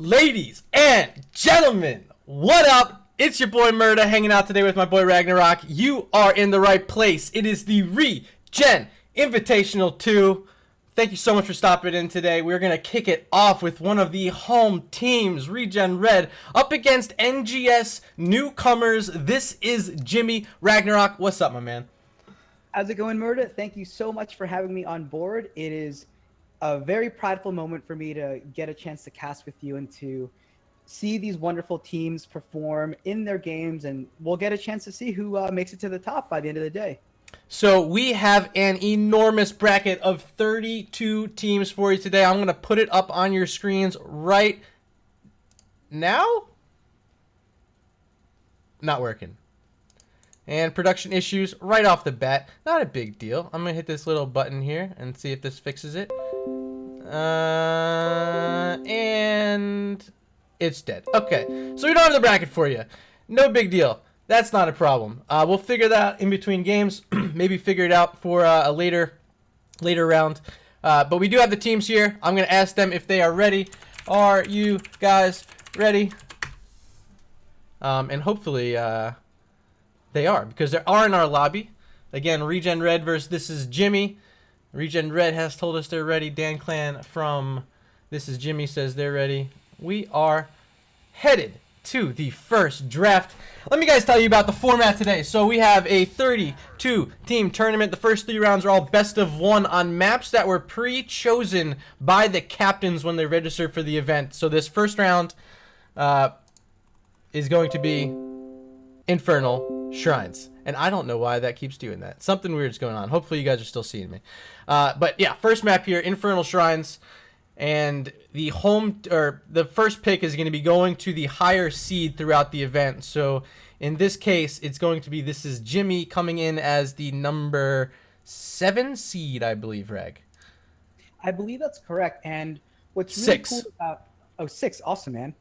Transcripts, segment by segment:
Ladies and gentlemen, what up? It's your boy Murda hanging out today with my boy Ragnnarrok. You are in the right place. It is the ReGen Invitational 2. Thank you so much for stopping in today. We're going to kick it off with one of the home teams, ReGen Red, up against NGS newcomers. This is Jimmy. Ragnnarrok, what's up, my man? How's it going, Murda? Thank you so much for having me on board. It is a very prideful moment for me to get a chance to cast with you and to see these wonderful teams perform in their games, and we'll get a chance to see who makes it to the top by the end of the day. So we have an enormous bracket of 32 teams for you today. I'm going to put it up on your screens right now. Not working. And production issues right off the bat. Not a big deal. I'm going to hit this little button here and see if this fixes it. And it's dead. Okay, so we don't have the bracket for you. No big deal. That's not a problem. We'll figure that out in between games. Maybe figure it out for a later round. But we do have the teams here. I'm going to ask them if they are ready. Are you guys ready? And hopefully they are, because they are in our lobby. Again, ReGen Red versus This Is Jimmy. ReGen Red has told us they're ready. Dan Clan from This Is Jimmy says they're ready. We are headed to the first draft. Let me guys tell you about the format today. So we have a 32-team tournament. The first 3 rounds are all best of 1 on maps that were pre-chosen by the captains when they registered for the event. So this first round is going to be Infernal Shrines. And I don't know why that keeps doing that. Something weird's going on. Hopefully you guys are still seeing me. But yeah, first map here, Infernal Shrines. And the first pick is going to be going to the higher seed throughout the event. So in this case, it's going to be This Is Jimmy coming in as the number 7 seed, I believe, Rag. I believe that's correct. And what's really 6. cool about 6, awesome, man.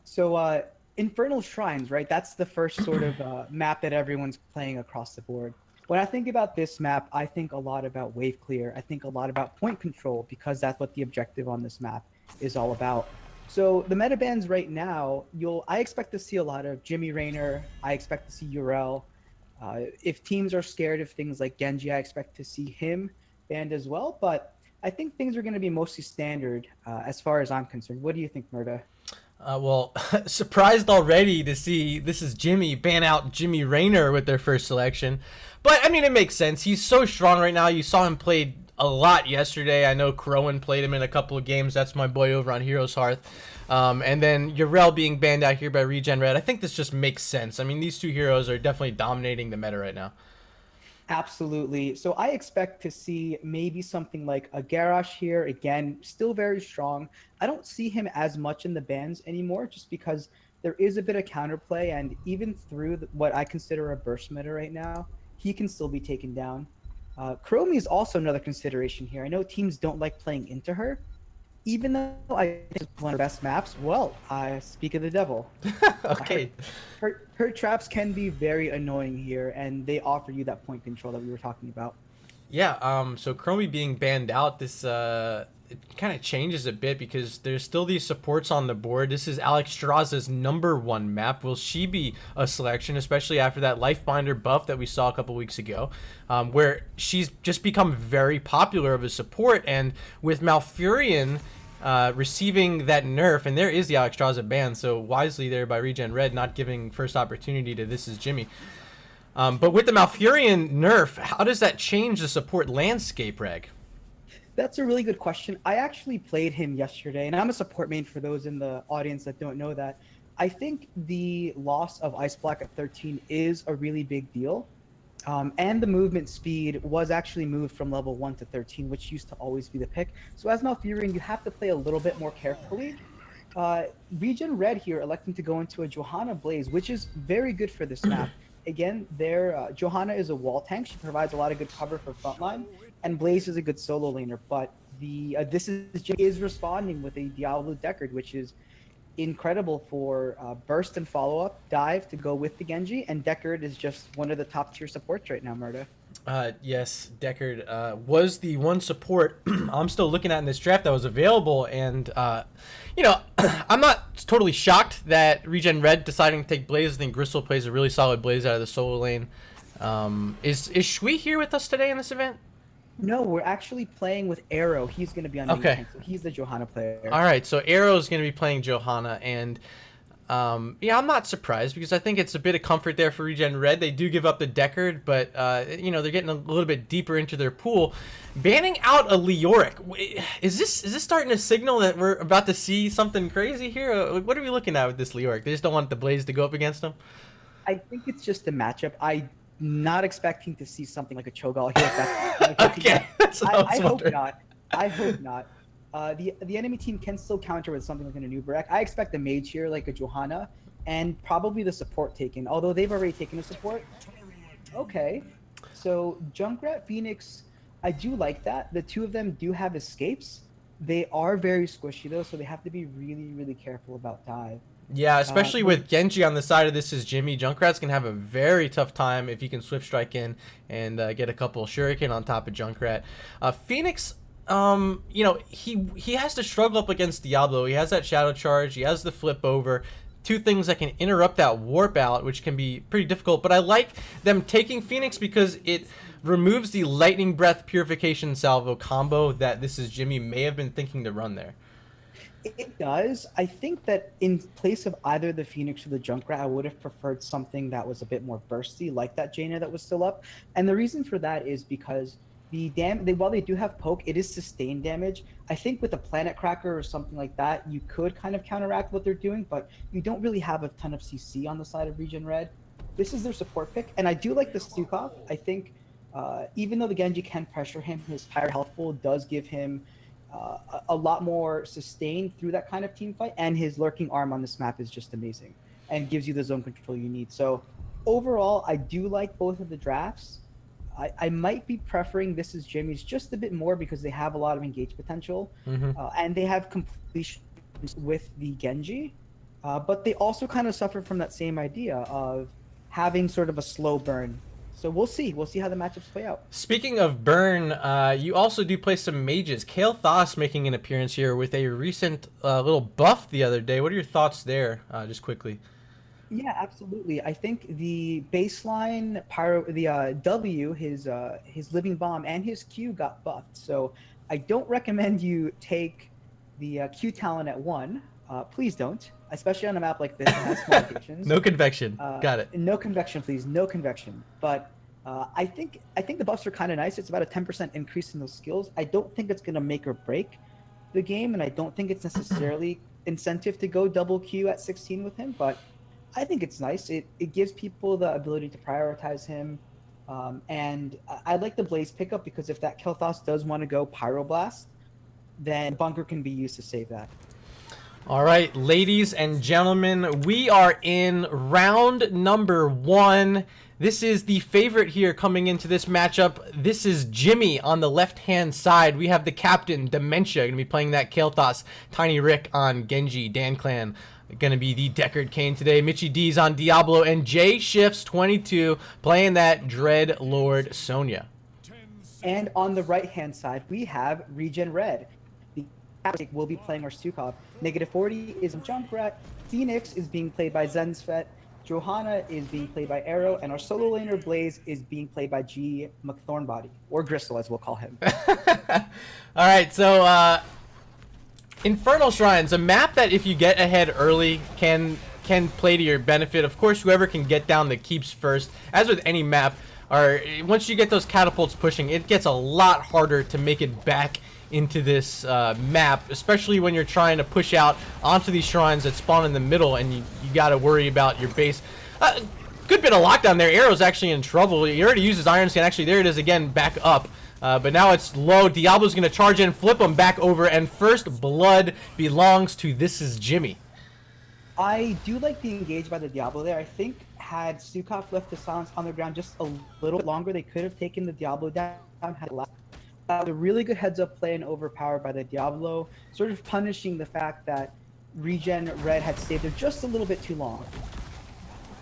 So Infernal Shrines, right? That's the first sort of map that everyone's playing across the board. When I think about this map, I think a lot about wave clear. I think a lot about point control, because that's what the objective on this map is all about. So the meta bans right now, I expect to see a lot of Jimmy Raynor. I expect to see Urel. If teams are scared of things like Genji, I expect to see him banned as well. But I think things are going to be mostly standard as far as I'm concerned. What do you think, Murda? Well, surprised already to see This Is Jimmy ban out Jimmy Raynor with their first selection. But, I mean, it makes sense. He's so strong right now. You saw him play a lot yesterday. I know Crowan played him in a couple of games. That's my boy over on Heroes Hearth. And then Urel being banned out here by ReGen Red. I think this just makes sense. I mean, these two heroes are definitely dominating the meta right now. Absolutely. So I expect to see maybe something like a Garrosh here. Again, still very strong. I don't see him as much in the bans anymore, just because there is a bit of counterplay, and even through what I consider a burst meta right now, he can still be taken down. Chromie is also another consideration here. I know teams don't like playing into her. Even though I think it's one of the best maps, well, I speak of the devil. Okay. Her traps can be very annoying here, and they offer you that point control that we were talking about. Yeah, so Chromie being banned out, this it kind of changes a bit, because there's still these supports on the board. This is Alexstrasza's #1 map. Will she be a selection, especially after that Lifebinder buff that we saw a couple weeks ago, where she's just become very popular of a support? And with Malfurion receiving that nerf, and there is the Alexstrasza ban, so wisely there by ReGen Red not giving first opportunity to This Is Jimmy. But with the Malfurion nerf, how does that change the support landscape, Reg? That's a really good question. I actually played him yesterday, and I'm a support main for those in the audience that don't know that. I think the loss of Ice Black at 13 is a really big deal. And the movement speed was actually moved from level 1 to 13, which used to always be the pick. So as Malfurion, you have to play a little bit more carefully. ReGen Red here electing to go into a Johanna Blaze, which is very good for this map. Again, Johanna is a wall tank. She provides a lot of good cover for frontline, and Blaze is a good solo laner. But This is responding with a Diablo Deckard, which is incredible for burst and follow-up dive to go with the Genji, and Deckard is just one of the top tier supports right now, Murda. Yes, Deckard was the one support I'm still looking at in this draft that was available, and you know, I'm not totally shocked that Regen Red deciding to take Blaze. I think Gristle plays a really solid Blaze out of the solo lane. Is Shui here with us today in this event? No, we're actually playing with Arrow. He's going to be on main tank, so he's the Johanna player. All right, so Arrow's going to be playing Johanna, and yeah, I'm not surprised because I think it's a bit of comfort there for Regen Red. They do give up the Deckard, but you know, they're getting a little bit deeper into their pool. Banning out a Leoric, is this starting to signal that we're about to see something crazy here? What are we looking at with this Leoric? They just don't want the Blaze to go up against him? I think it's just a matchup. I'm not expecting to see something like a Cho'Gall here. That's Okay, that's what I was hope wondering. not. I hope not. The enemy team can still counter with something like an Anubarak. I expect a mage here like a Johanna, and probably the support taken. Although they've already taken a support. Okay, so Junkrat, Phoenix, I do like that. The two of them do have escapes. They are very squishy though, so they have to be really, really careful about dive. Yeah, especially with Genji on the side of this is Jimmy. Junkrat's can have a very tough time if he can Swift Strike in and get a couple Shuriken on top of Junkrat. Phoenix, you know, he has to struggle up against Diablo. He has that Shadow Charge. He has the Flip Over. Two things that can interrupt that Warp Out, which can be pretty difficult. But I like them taking Phoenix because it removes the Lightning Breath Purification Salvo combo that this is Jimmy may have been thinking to run there. It does. I think that in place of either the Phoenix or the Junkrat, I would have preferred something that was a bit more bursty, like that Jaina that was still up. And the reason for that is because while they do have poke, it is sustained damage. I think with a Planet Cracker or something like that, you could kind of counteract what they're doing, but you don't really have a ton of CC on the side of Regen Red. This is their support pick, and I do like the Stukov. I think even though the Genji can pressure him, his higher health pool does give him a lot more sustain through that kind of team fight, and his lurking arm on this map is just amazing and gives you the zone control you need. So overall, I do like both of the drafts. I might be preferring This Is Jimmy's just a bit more because they have a lot of engage potential, and they have completion with the Genji, but they also kind of suffer from that same idea of having sort of a slow burn. So we'll see. We'll see how the matchups play out. Speaking of burn, you also do play some mages. Kale Thos making an appearance here with a recent little buff the other day. What are your thoughts there, just quickly? Yeah, absolutely. I think the baseline W, his living bomb and his Q got buffed. So I don't recommend you take the Q talent at 1. Please don't, especially on a map like this that has small locations. No convection. Got it. No convection, please. No convection. But I think the buffs are kind of nice. It's about a 10% increase in those skills. I don't think it's going to make or break the game, and I don't think it's necessarily incentive to go double Q at 16 with him, but I think it's nice. It gives people the ability to prioritize him, and I like the Blaze pickup because if that Kel'Thas does want to go Pyroblast, then Bunker can be used to save that. All right, ladies and gentlemen, we are in round number 1. This is the favorite here coming into this matchup. This is Jimmy on the left-hand side. We have the captain, Dementia, going to be playing that Kael'thas. Tiny Rick on Genji, Dan Clan. Going to be the Deckard Kane today. Mitchy D's on Diablo. And J Shifts 22 playing that Dread Lord Sonya. And on the right-hand side, we have Regen Red. The Captain will be playing our Stukov. -40 is Junkrat. Phoenix is being played by Zensvet. Johanna is being played by Arrow, and our solo laner Blaze is being played by G McThornbody, or Gristle as we'll call him. All right, so Infernal Shrines, a map that if you get ahead early can play to your benefit. Of course, whoever can get down the keeps first. As with any map, once you get those catapults pushing, it gets a lot harder to make it back into this map, especially when you're trying to push out onto these shrines that spawn in the middle, and you got to worry about your base. Good bit of lockdown there. Arrow's actually in trouble. He already uses Iron Scan. Actually, there it is again, back up. But now it's low. Diablo's going to charge in, flip him back over, and first blood belongs to This Is Jimmy. I do like the engage by the Diablo there. I think had Stukov left the silence on the ground just a little bit longer, they could have taken the Diablo down. Had a really good heads-up play and overpowered by the Diablo, sort of punishing the fact that Regen Red had stayed there just a little bit too long.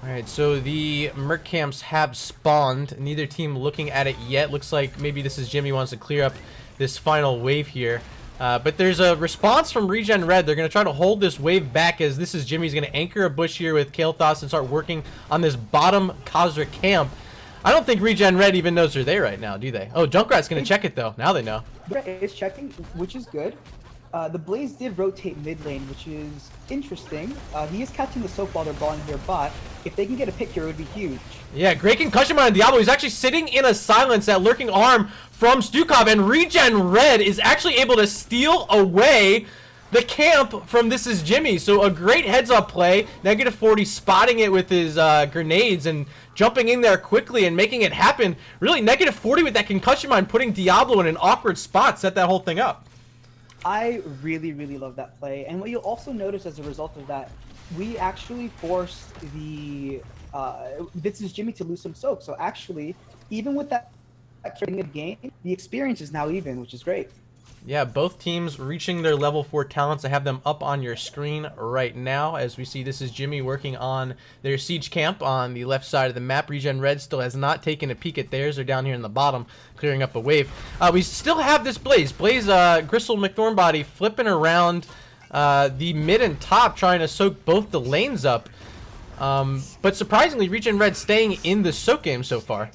Alright, so the Merc camps have spawned. Neither team looking at it yet. Looks like maybe this is Jimmy wants to clear up this final wave here. But there's a response from ReGen Red. They're going to try to hold this wave back as this is Jimmy's going to anchor a bush here with Kael'thas and start working on this bottom Khazra camp. I don't think ReGen Red even knows they're there right now, do they? Oh, Junkrat's going to check it though. Now they know. It's checking, which is good. The Blaze did rotate mid lane, which is interesting. He is catching the soak while they're balling their bot. If they can get a pick here, it would be huge. Yeah, great concussion on Diablo. He's actually sitting in a silence, that lurking arm from Stukov, and ReGen Red is actually able to steal away the camp from This Is Jimmy. So a great heads-up play. -40 spotting it with his grenades and jumping in there quickly and making it happen. Really, -40 with that concussion mine, putting Diablo in an awkward spot, set that whole thing up. I really, really love that play. And what you'll also notice as a result of that, we actually forced the This Is Jimmy to lose some soak. So actually, even with that starting of game, the experience is now even, which is great. Yeah, both teams reaching their level 4 talents. I have them up on your screen right now as we see This Is Jimmy working on their siege camp on the left side of the map. ReGen Red still has not taken a peek at theirs. They're down here in the bottom clearing up a wave. We still have this Blaze. Gristle McThornbody flipping around the mid and top trying to soak both the lanes up. But surprisingly, ReGen Red staying in the soak game so far.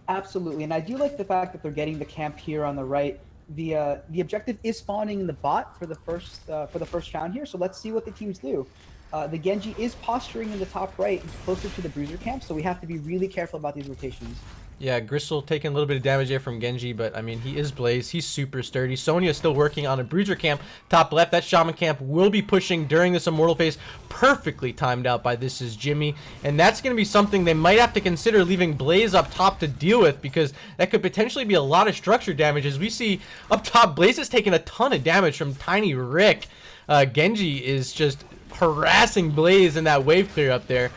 Absolutely, and I do like the fact that they're getting the camp here on the right. The objective is spawning in the bot for the first round here, so let's see what the teams do. The Genji is posturing in the top right, closer to the bruiser camp, so we have to be really careful about these rotations. Yeah, Gristle taking a little bit of damage there from Genji, but I mean, he is Blaze. He's super sturdy. Sonya still working on a bruiser camp top left. That Shaman camp will be pushing during this Immortal phase. Perfectly timed out by This Is Jimmy. And that's going to be something they might have to consider leaving Blaze up top to deal with, because that could potentially be a lot of structure damage. As we see up top, Blaze is taking a ton of damage from Tiny Rick. Genji is just harassing Blaze in that wave clear up there.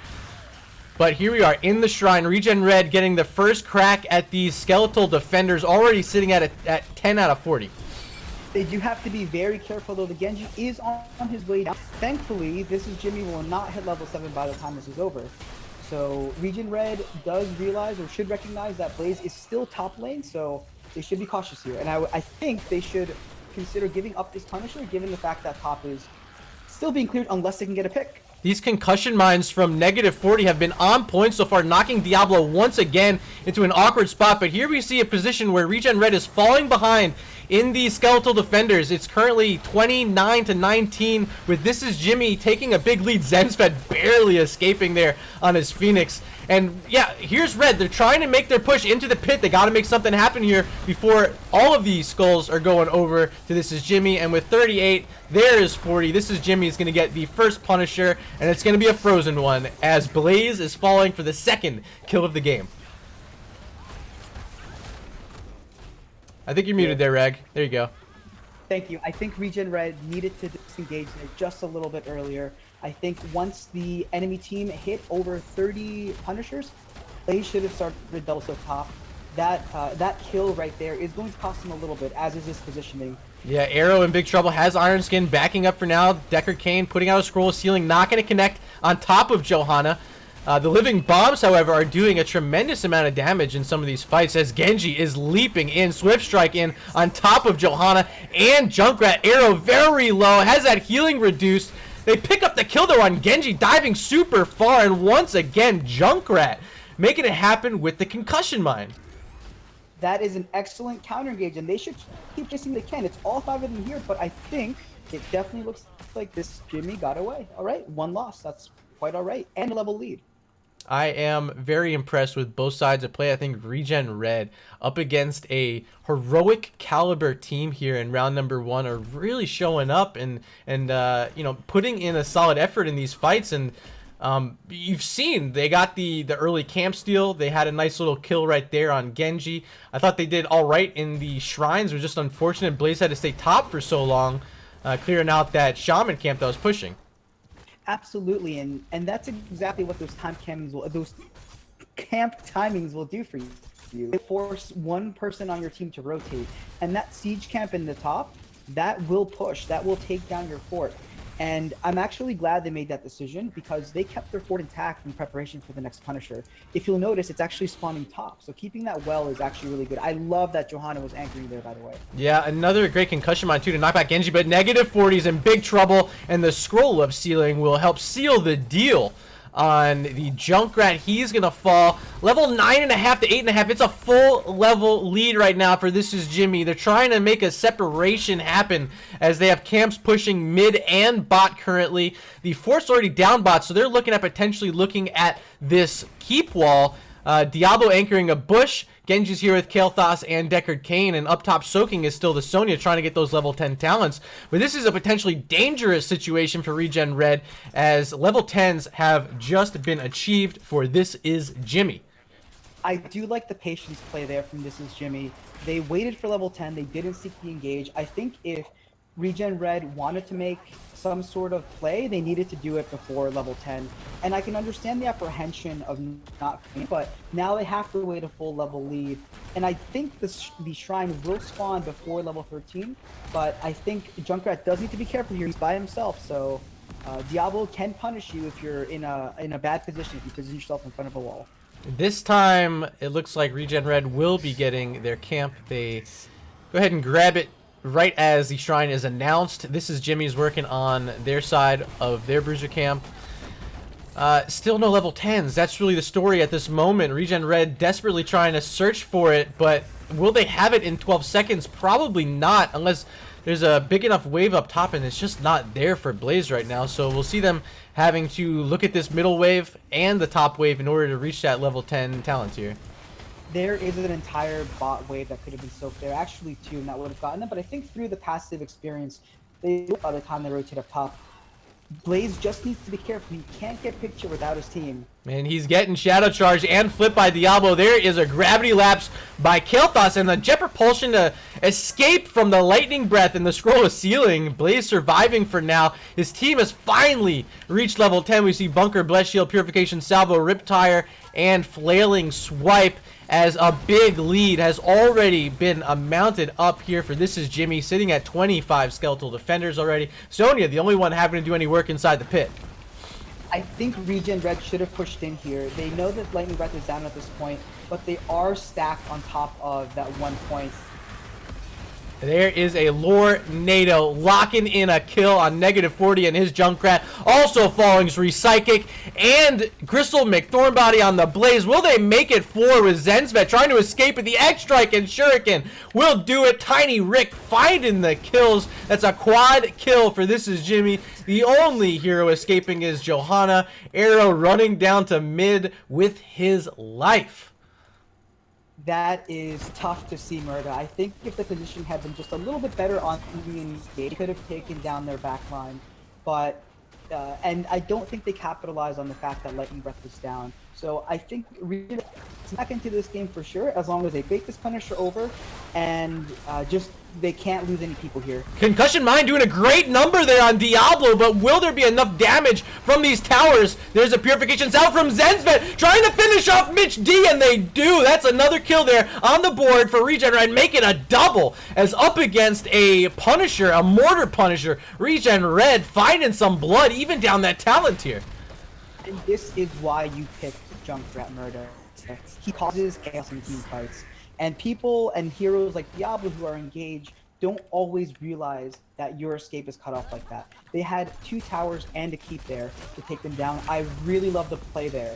But here we are in the shrine. ReGen Red getting the first crack at these skeletal defenders, already sitting at 10 out of 40. They do have to be very careful, though. The Genji is on his way down. Thankfully, This Is Jimmy will not hit level 7 by the time this is over. So ReGen Red does realize, or should recognize, that Blaze is still top lane, so they should be cautious here. And I think they should consider giving up this Punisher, given the fact that top is still being cleared unless they can get a pick. These concussion mines from -40 have been on point so far, knocking Diablo once again into an awkward spot. But here we see a position where ReGen Red is falling behind in the skeletal defenders. It's currently 29-19 with This Is Jimmy taking a big lead. Zensfed barely escaping there on his Phoenix. And yeah, here's Red. They're trying to make their push into the pit. They got to make something happen here before all of these skulls are going over to This Is Jimmy. And with 38, there is 40. This Is Jimmy is going to get the first Punisher, and it's going to be a frozen one as Blaze is falling for the second kill of the game. I think you're muted there, Rag. There you go. Thank you. I think ReGen Red needed to disengage there just a little bit earlier. I think once the enemy team hit over 30 Punishers, they should have started double soak top. That kill right there is going to cost them a little bit, as is his positioning. Yeah, Arrow in big trouble, has Iron Skin backing up for now. Deckard Cain putting out a scroll ceiling, not going to connect on top of Johanna. The Living Bombs, however, are doing a tremendous amount of damage in some of these fights as Genji is leaping in, Swift Strike in on top of Johanna, and Junkrat. Arrow very low, has that healing reduced. They pick up the kill though on Genji, diving super far, and once again, Junkrat making it happen with the concussion mine. That is an excellent counter engage, and they should keep chasing they can. It's all 5 of them here, but I think it definitely looks like this Jimmy got away. All right, 1 loss. That's quite all right, and a level lead. I am very impressed with both sides of play. I think ReGen Red up against a heroic caliber team here in round number 1 are really showing up and you know, putting in a solid effort in these fights. And you've seen they got the early camp steal. They had a nice little kill right there on Genji. I thought they did all right in the shrines. It was just unfortunate Blaze had to stay top for so long, clearing out that Shaman camp that was pushing. Absolutely, and that's exactly what those camp timings will do for you. They force one person on your team to rotate, and that siege camp in the top, that will push, that will take down your fort. And I'm actually glad they made that decision because they kept their fort intact in preparation for the next Punisher. If you'll notice, it's actually spawning top. So keeping that well is actually really good. I love that Johanna was anchoring there, by the way. Yeah, another great concussion mine too to knock back Genji, but negative 40's in big trouble, and the scroll of sealing will help seal the deal on the Junkrat. He's gonna fall level 9.5 to 8.5. It's a full level lead right now for This Is Jimmy. They're trying to make a separation happen as they have camps pushing mid and bot currently. The fort's already down bot, so they're looking at potentially looking at this keep wall. Diablo anchoring a bush. Genji's here with Kael'Thas and Deckard Cain, and up top soaking is still the Sonya trying to get those level 10 talents. But this is a potentially dangerous situation for ReGen Red as level 10s have just been achieved for This Is Jimmy. I do like the patience play there from This Is Jimmy. They waited for level 10. They didn't seek the engage. I think if ReGen Red wanted to make some sort of play, they needed to do it before level 10. And I can understand the apprehension of not playing, but now they have to wait a full level lead. And I think the shrine will spawn before level 13, but I think Junkrat does need to be careful here. He's by himself, so Diablo can punish you if you're in a bad position, if you position yourself in front of a wall. This time, it looks like ReGen Red will be getting their camp. They go ahead and grab it right as the shrine is announced. This is Jimmy's working on their side of their bruiser camp. Still no level 10s. That's really the story at this moment. ReGen Red desperately trying to search for it, but will they have it in 12 seconds? Probably not, unless there's a big enough wave up top, and it's just not there for Blaze right now. So we'll see them having to look at this middle wave and the top wave in order to reach that level 10 talent here. There is an entire bot wave that could have been soaked there. Actually, two, and that would have gotten them. But I think through the passive experience, by the time they rotate up top, Blaze just needs to be careful. He can't get picture without his team. And he's getting shadow charged and flipped by Diablo. There is a gravity lapse by Kael'Thas and the jet propulsion to escape from the lightning breath and the scroll of sealing. Blaze surviving for now. His team has finally reached level 10. We see Bunker, Bless Shield, Purification, Salvo, Riptire, and Flailing Swipe as a big lead has already been mounted up here for This Is Jimmy, sitting at 25 skeletal defenders already. Sonya, the only one having to do any work inside the pit. I think ReGen Red should have pushed in here. They know that Lightning Breath is down at this point, but they are stacked on top of that 1 point. There is a Ragnnarrok locking in a kill on negative 40 and his Junkrat. Also falling is Psychic and Gristle McThornbody on the Blaze. Will they make it four with Zensvet trying to escape at the X-Strike and Shuriken? Will do it. Tiny Rick finding the kills. That's a quad kill for This Is Jimmy. The only hero escaping is Johanna. Arrow running down to mid with his life. That is tough to see, Murda. I think if the position had been just a little bit better on the they could have taken down their back line. But, and I don't think they capitalized on the fact that Lightning Breath was down. So I think really back into this game for sure, as long as they bake this Punisher over and just they can't lose any people here. Concussion Mine doing a great number there on Diablo, but will there be enough damage from these towers? There's a Purification Salve from Zensvet trying to finish off Mitch D, and they do. That's another kill there on the board for ReGen Red, making a double as up against a Punisher, a Mortar Punisher. ReGen Red finding some blood even down that talent tier. And this is why you pick Junkrat Murda. He causes chaos in team fights. And people and heroes like Diablo who are engaged don't always realize that your escape is cut off like that. They had 2 towers and a keep there to take them down. I really love the play there.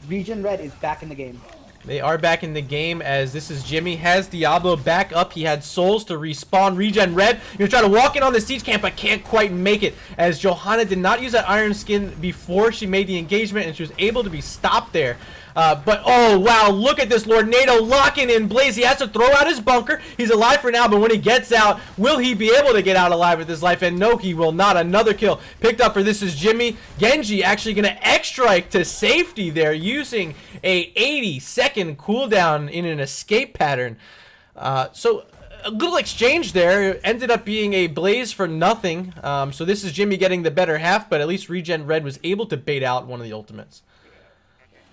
ReGen Red is back in the game. They are back in the game as This Is Jimmy has Diablo back up. He had souls to respawn. ReGen Red, you're trying to walk in on the siege camp, but can't quite make it as Johanna did not use that Iron Skin before she made the engagement, and she was able to be stopped there. But oh wow, look at this Ragnnarrok locking in Blaze. He has to throw out his bunker. He's alive for now, but when he gets out, will he be able to get out alive with his life? And no, he will not. Another kill picked up for This Is Jimmy. Genji actually gonna X-Strike to safety there using a 80-second cooldown in an escape pattern. So a little exchange there. Ended up being a Blaze for nothing. So This Is Jimmy getting the better half, but at least ReGen Red was able to bait out one of the ultimates.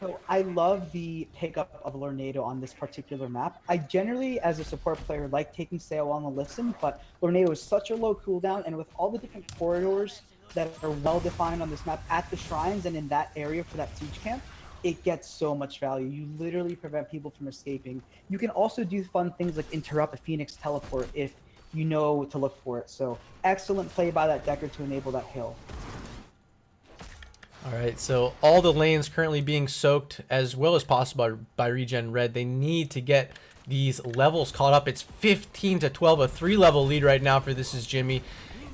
So I love the pickup of Lornado on this particular map. I generally, as a support player, like taking Sail on the listen, but Lornado is such a low cooldown, and with all the different corridors that are well defined on this map at the shrines and in that area for that siege camp, it gets so much value. You literally prevent people from escaping. You can also do fun things like interrupt a Phoenix teleport if you know to look for it. So excellent play by that Decker to enable that kill. All right, so all the lanes currently being soaked as well as possible by ReGen Red. They need to get these levels caught up. It's 15 to 12, a 3-level lead right now for This Is Jimmy.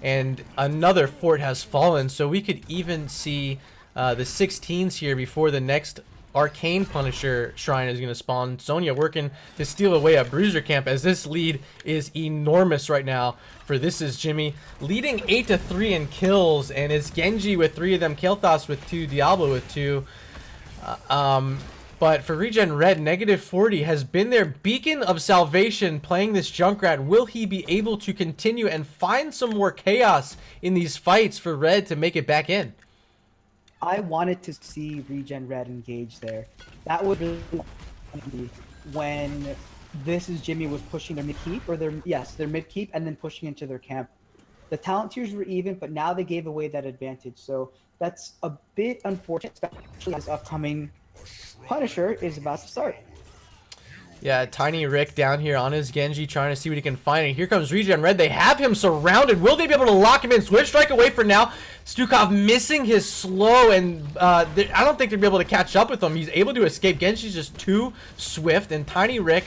And another fort has fallen, so we could even see the 16s here before the next Arcane Punisher shrine is going to spawn. Sonya working to steal away a Bruiser camp as this lead is enormous right now for This Is Jimmy, leading 8 to 3 in kills, and it's Genji with 3 of them, Kael'thas with 2, Diablo with 2. But for ReGen Red, -40 has been their beacon of salvation playing this Junkrat. Will he be able to continue and find some more chaos in these fights for Red to make it back in? I wanted to see ReGen Red engage there. That would really be when This Is Jimmy was pushing their mid keep, or their mid keep, and then pushing into their camp. The talent tiers were even, but now they gave away that advantage. So that's a bit unfortunate, especially as upcoming Punisher is about to start. Yeah, Tiny Rick down here on his Genji trying to see what he can find. And here comes ReGen Red. They have him surrounded. Will they be able to lock him in? Swift strike away for now. Stukov missing his slow, and I don't think they'll be able to catch up with him. He's able to escape. Genji's just too swift, and Tiny Rick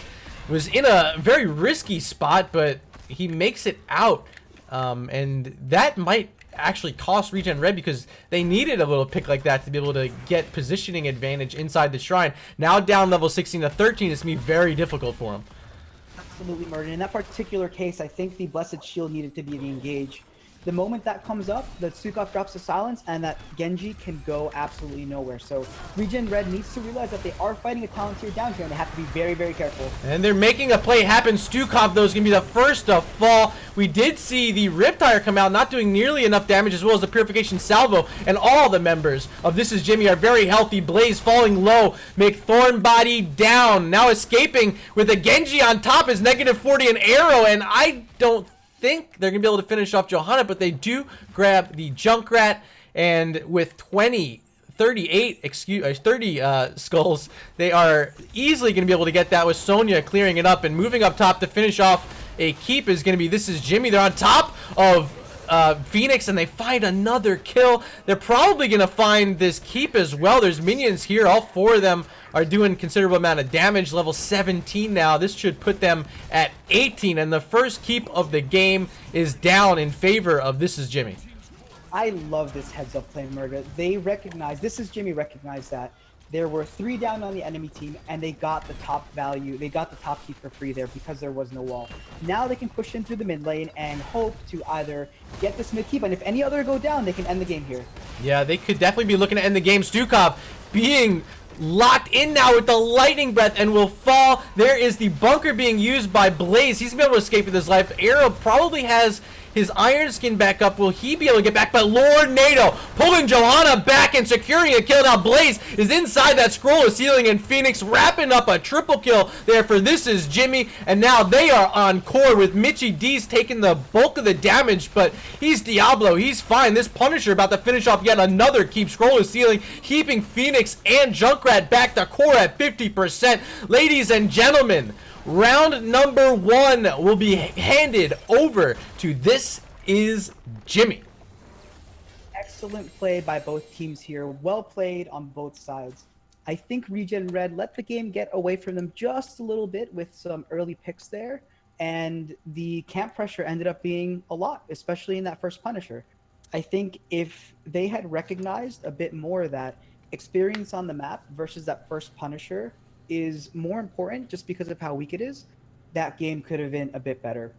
was in a very risky spot, but he makes it out. And that might actually cost ReGen Red because they needed a little pick like that to be able to get positioning advantage inside the shrine. Now down level 16 to 13, it's going to be very difficult for him. Absolutely, Murda. In that particular case, I think the Blessed Shield needed to be engaged. The moment that comes up, the Stukov drops the silence, and that Genji can go absolutely nowhere. So ReGen Red needs to realize that they are fighting a talent tier down here, and they have to be very, very careful. And they're making a play happen. Stukov, though, is going to be the first to fall. We did see the Riptire come out, not doing nearly enough damage, as well as the Purification Salvo. And all the members of This Is Jimmy are very healthy. Blaze falling low. McThornbody down. Now escaping with a Genji on top is -40 an arrow, and I don't think they're gonna be able to finish off Johanna, but they do grab the Junkrat, and with 30 skulls, they are easily gonna be able to get that with Sonya clearing it up, and moving up top to finish off a keep is gonna be This Is Jimmy. They're on top of Phoenix, and they find another kill. They're probably gonna find this keep as well. There's minions here. All 4 of them are doing considerable amount of damage. Level 17 now. This should put them at 18, and the first keep of the game is down in favor of This Is Jimmy. I love this heads up play, Murda. They recognize, This Is Jimmy recognized that there were 3 down on the enemy team, and they got the top value. They got the top keep for free there because there was no wall. Now they can push in through the mid lane and hope to either get this mid keep, and if any other go down, they can end the game here. Yeah, they could definitely be looking to end the game. Stukov being locked in now with the lightning breath and will fall. There is the bunker being used by Blaze. He's gonna be able to escape with his life. Arrow probably has his iron skin back up. Will he be able to get back? But Lornado pulling Johanna back and securing a kill. Now Blaze is inside that scroll of ceiling, and Phoenix wrapping up a triple kill there for This Is Jimmy. And now they are on core with Mitchie D's taking the bulk of the damage, but he's Diablo. He's fine. This Punisher about to finish off yet another keep. Scroll of ceiling, keeping Phoenix and Junkrat back to core at 50%. Ladies and gentlemen, round number 1 will be handed over to This Is Jimmy. Excellent play by both teams here. Well played on both sides. I think ReGen Red let the game get away from them just a little bit with some early picks there, and the camp pressure ended up being a lot, especially in that first Punisher. I think if they had recognized a bit more that experience on the map versus that first Punisher is more important just because of how weak it is, that game could have been a bit better.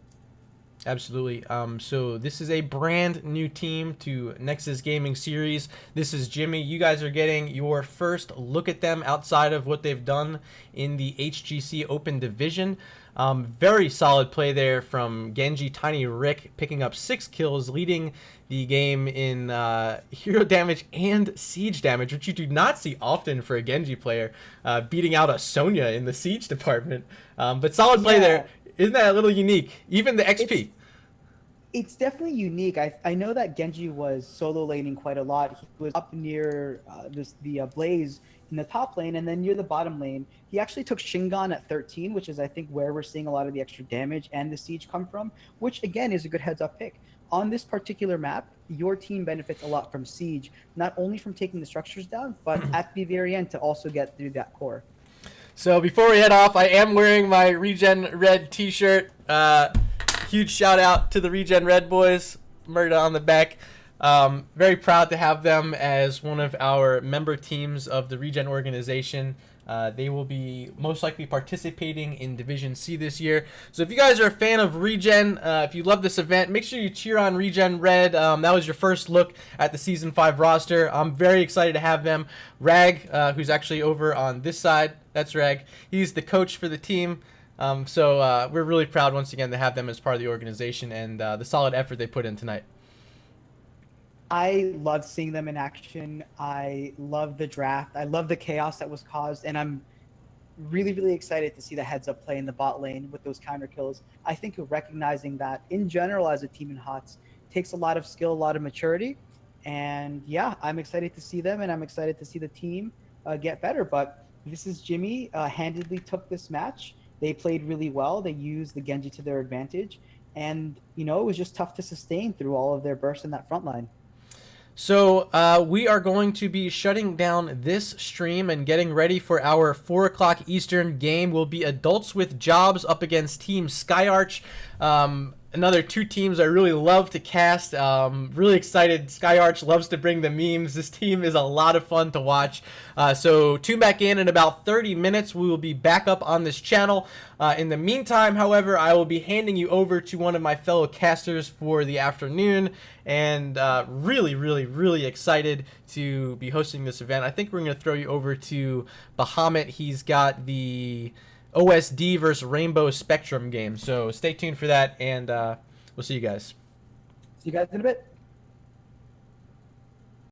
Absolutely. So this is a brand new team to Nexus Gaming Series. This is Jimmy. You guys are getting your first look at them outside of what they've done in the HGC Open Division. Very solid play there from Genji Tiny Rick, picking up 6 kills, leading the game in hero damage and siege damage, which you do not see often for a Genji player, beating out a Sonya in the siege department. But solid play there. Isn't that a little unique? Even the XP. It's definitely unique. I know that Genji was solo laning quite a lot. He was up near the Blaze in the top lane, and then near the bottom lane, he actually took Shingon at 13, which is I think where we're seeing a lot of the extra damage and the siege come from, which again is a good heads-up pick. On this particular map, your team benefits a lot from siege, not only from taking the structures down, but at the very end to also get through that core. So before we head off, I am wearing my ReGen Red t-shirt. Huge shout out to the ReGen Red boys, Murda on the back. Very proud to have them as one of our member teams of the ReGen organization. They will be most likely participating in Division C this year. So if you guys are a fan of ReGen, if you love this event, make sure you cheer on ReGen Red. That was your first look at the Season 5 roster. I'm very excited to have them. Rag, who's actually over on this side, that's Rag. He's the coach for the team. So we're really proud once again to have them as part of the organization and the solid effort they put in tonight. I love seeing them in action. I love the draft. I love the chaos that was caused, and I'm really, really excited to see the heads-up play in the bot lane with those counter kills. I think recognizing that in general as a team in HOTS takes a lot of skill, a lot of maturity, and yeah, I'm excited to see them, and I'm excited to see the team get better. But this is Jimmy handedly took this match. They played really well. They used the Genji to their advantage, and you know it was just tough to sustain through all of their bursts in that front line. So we are going to be shutting down this stream and getting ready for our 4 o'clock Eastern game. Will be Adults with Jobs up against Team Skyarch. Another 2 teams I really love to cast. Really excited. Skyarch loves to bring the memes. This team is a lot of fun to watch. So tune back in about 30 minutes. We will be back up on this channel. In the meantime, however, I will be handing you over to one of my fellow casters for the afternoon. And really, really, really excited to be hosting this event. I think we're going to throw you over to Bahamut. He's got the OSD versus Rainbow Spectrum game. So stay tuned for that, and we'll see you guys. See you guys in a bit.